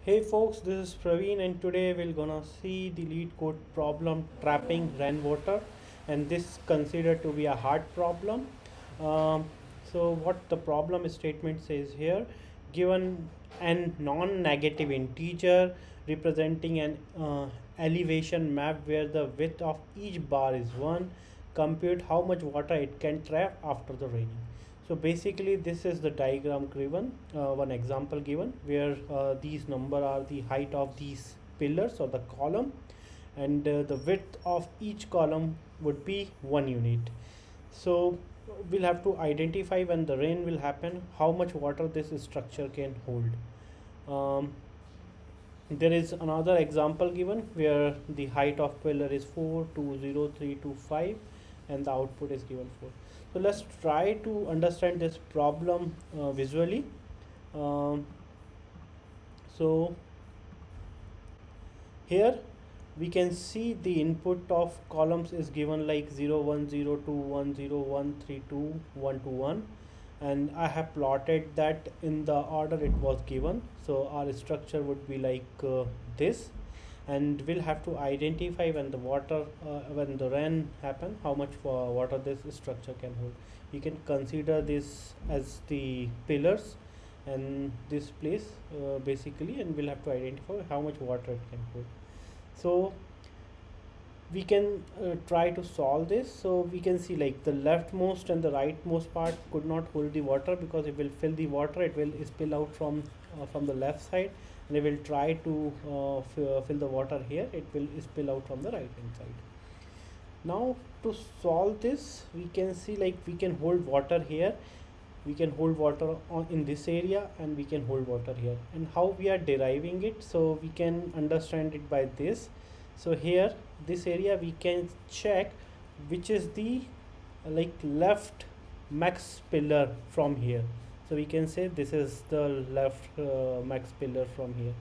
Hey folks, this is Praveen, and today we're gonna see the LeetCode problem trapping rainwater, and this considered to be a hard problem. Um, so what the problem statement says here, given an non-negative integer representing an elevation map where the width of each bar is 1, compute how much water it can trap after the raining. So basically this is the diagram given, one example given where these number are the height of these pillars or the column, and the width of each column would be 1 unit. So we'll have to identify when the rain will happen how much water this structure can hold. Um, there is another example given where the height of pillar is 4, 2, 0, 3, 2, 5, and the output is given 4. So let's try to understand this problem visually. Um, so here we can see the input of columns is given like 0 1 0 2 1 0 1 3 2 1 2 1, and I have plotted that in the order it was given. So our structure would be like this, and we'll have to identify when the water when the rain happen how much water this structure can hold. We can consider this as the pillars and this place basically, and we'll have to identify how much water it can hold. So we can try to solve this. So we can see like the leftmost and the rightmost part could not hold the water because it will fill the water, it will spill out from the left side, and it will try to fill the water here, it will spill out from the right hand side. Now to solve this, we can see like we can hold water here, we can hold water in this area, and we can hold water here. And how we are deriving it, so we can understand it by this. So here this area we can check which is the like left max pillar from here. So we can say this is the left max pillar from here,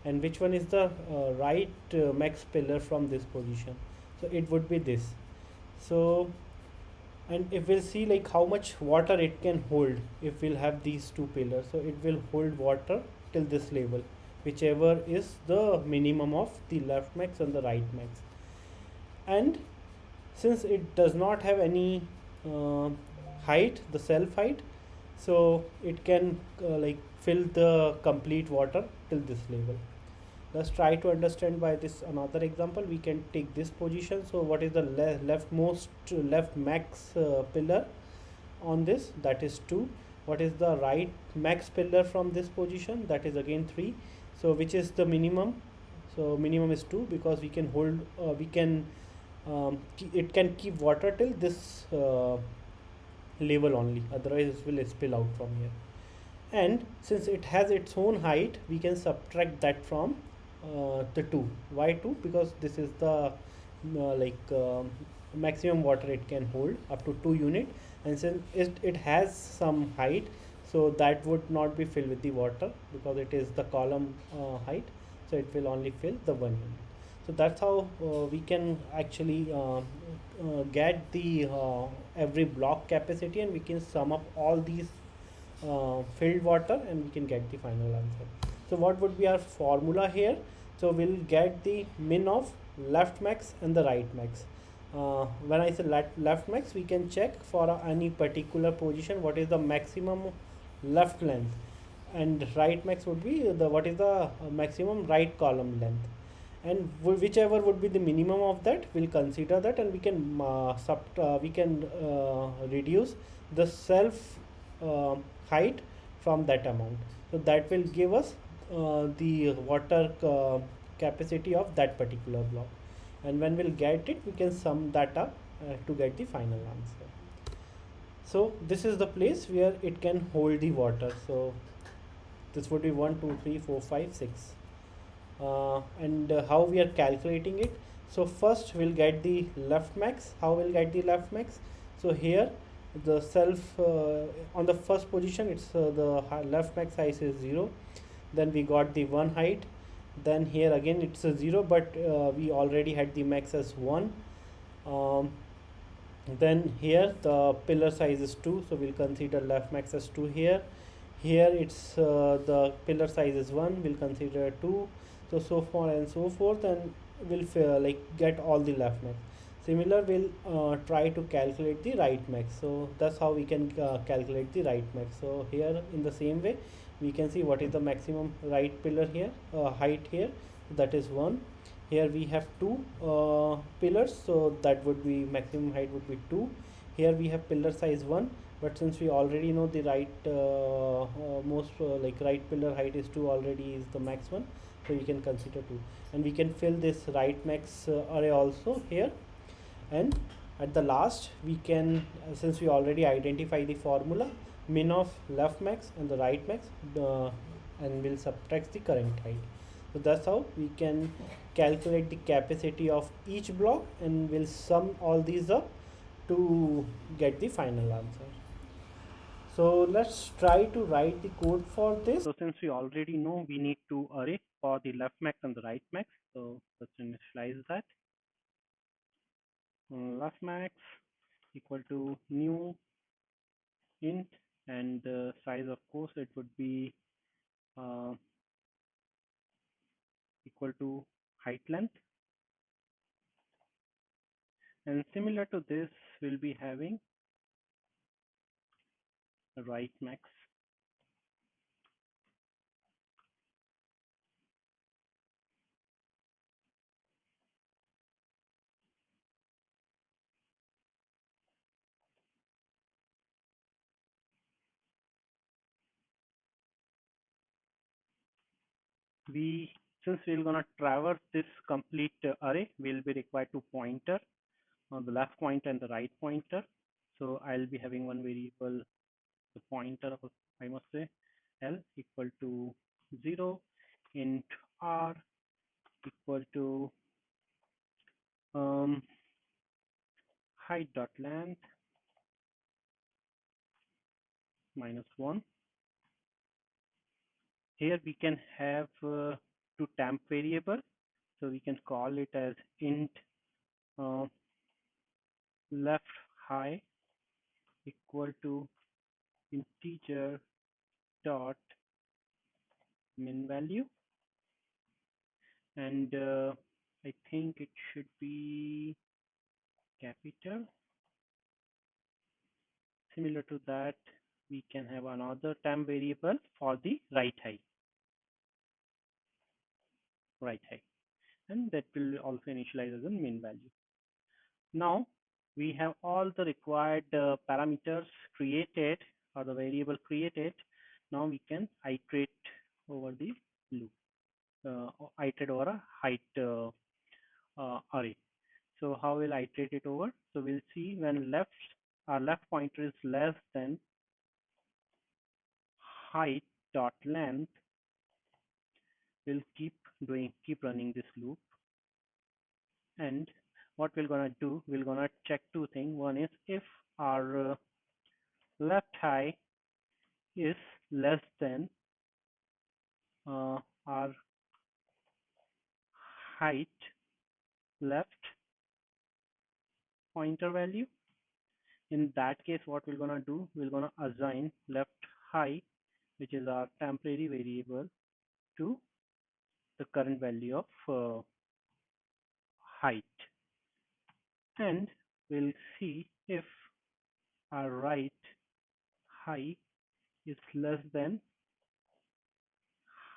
and which one is the right max pillar from this position. So it would be this. So, and if we'll see like how much water it can hold, if we'll have these two pillars, so it will hold water till this level, whichever is the minimum of the left max and the right max. And since it does not have any height, the self height, so it can like fill the complete water till this level. Let's try to understand by this another example. We can take this position. So what is the leftmost left max pillar on this? That is 2. What is the right max pillar from this position? That is again 3. So which is the minimum? So minimum is 2 because we can hold it can keep water till this level only, otherwise it will spill out from here. And since it has its own height, we can subtract that from the 2. Why 2? Because this is the maximum water it can hold, up to 2 unit, and since it has some height, so that would not be filled with the water because it is the column height, so it will only fill the 1 unit. So that's how we can actually get the every block capacity, and we can sum up all these filled water, and we can get the final answer. So what would be our formula here? So we'll get the min of left max and the right max. When I say left max, we can check for any particular position what is the maximum left length, and right max would be the what is the maximum right column length, and whichever would be the minimum of that, we'll consider that, and we can reduce the self height from that amount. So that will give us the water capacity of that particular block, and when we'll get it, we can sum that up to get the final answer. So this is the place where it can hold the water. So this would be 1 2 3 4 5 6, and how we are calculating it. So first we'll get the left max. How we'll get the left max? So here the self on the first position, it's the left max height is 0. Then we got the 1 height. Then here again it's a 0, but we already had the max as 1. Then here the pillar size is 2, so we'll consider left max as 2 here. Here it's the pillar size is 1, we'll consider 2, so far and so forth, and we'll like get all the left max. Similar, we'll try to calculate the right max. So that's how we can calculate the right max. So here in the same way, we can see what is the maximum right pillar here, height here, that is 1. Here we have two pillars, so that would be maximum height would be 2. Here we have pillar size 1, but since we already know the right most like right pillar height is 2 already is the max one, so we can consider 2, and we can fill this right max array also here. And at the last we can since we already identify the formula, min of left max and the right max, and we'll subtract the current height. So that's how we can calculate the capacity of each block, and we'll sum all these up to get the final answer. So let's try to write the code for this. So since we already know we need to array for the left max and the right max, so let's initialize that. Left max equal to new int, and the size, of course, it would be uh, equal to height length. And similar to this, we'll be having the right max. We Since we're gonna traverse this complete array, we'll be required to pointer on the left pointer and the right pointer. So I'll be having one variable, the pointer of, I must say, L equal to 0, int R equal to um, height dot length -1. Here we can have two temp variable, so we can call it as int uh, left high equal to integer dot min value, and I think it should be capital. Similar to that, we can have another temp variable for the right height, and that will also initialize as a min value. Now we have all the required parameters created, or the variable created. Now we can iterate over the loop, iterate over a height array. So how will iterate it over? So we'll see when our left pointer is less than height dot length, we'll keep running this loop. And what we're gonna do, we're gonna check two things. One is if our left high is less than our height left pointer value. In that case, what we're gonna do, we're gonna assign left high, which is our temporary variable, to the current value of height, and we'll see if our right high is less than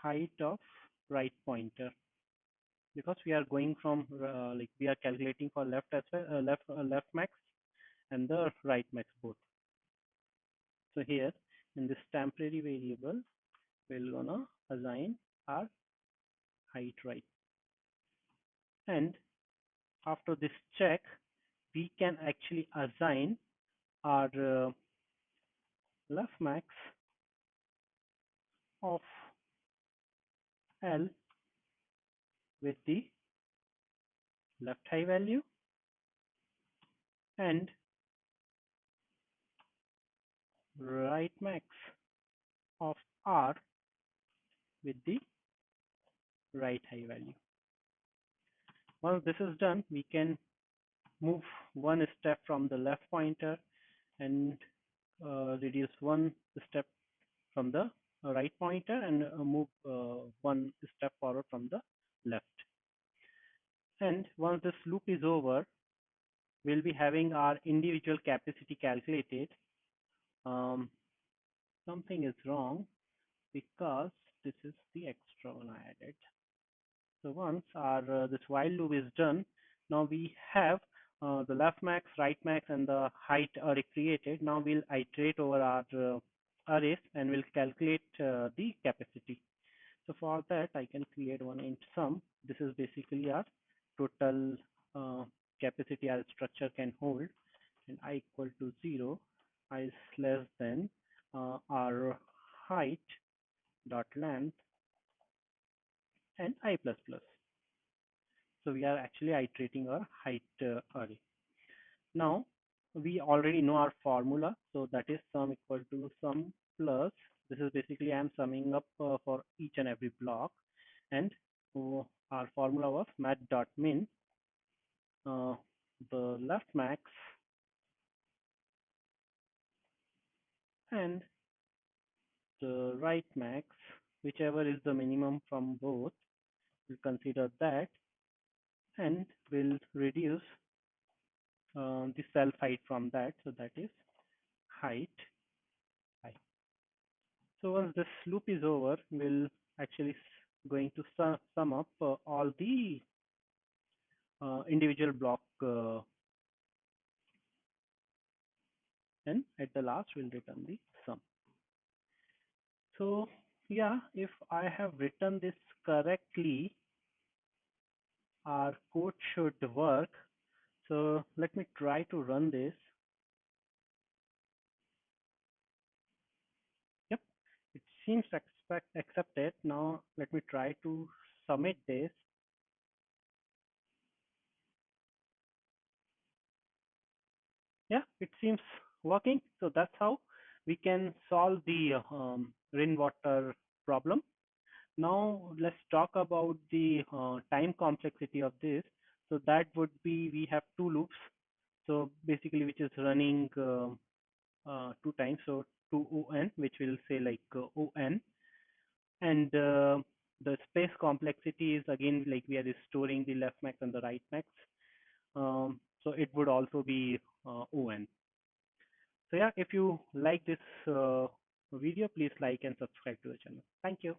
height of right pointer, because we are going from like we are calculating for left as well, left max and the right max both. So here in this temporary variable, we're gonna assign our height right, and after this check, we can actually assign our left max of L with the left high value, and right max of R with the right high value. Once this is done, we can move one step from the left pointer and reduce one step from the right pointer and move one step forward from the left. And once this loop is over, we'll be having our individual capacity calculated. Um, Something is wrong because this is the extra one I added. So once our this while loop is done, now we have the left max, right max, and the height array created. Now we'll iterate over our arrays and we'll calculate the capacity. So for that, I can create one int sum. This is basically our total capacity our structure can hold, and I equal to 0, I is less than our height dot length and I plus plus. So we are actually iterating our height array. Now we already know our formula, so that is sum equal to sum plus. This is basically I am summing up for each and every block, and our formula was mat.min. The left max and the right max, whichever is the minimum from both, we'll consider that, and we'll reduce the self height from that, so that is height I. So once this loop is over, we'll actually going to sum up all the individual block and at the last we'll return the sum. So yeah, if I have written this correctly, our code should work. So let me try to run this. Yep, it seems accepted. Now let me try to submit this. Yeah, it seems working. So that's how we can solve the rainwater problem. Now let's talk about the time complexity of this. So that would be we have two loops. So basically, which is running two times. So 2 on, which will say like on, and the space complexity is again like we are storing the left max and the right max. So it would also be on. So yeah, if you like this video, please like and subscribe to the channel. Thank you.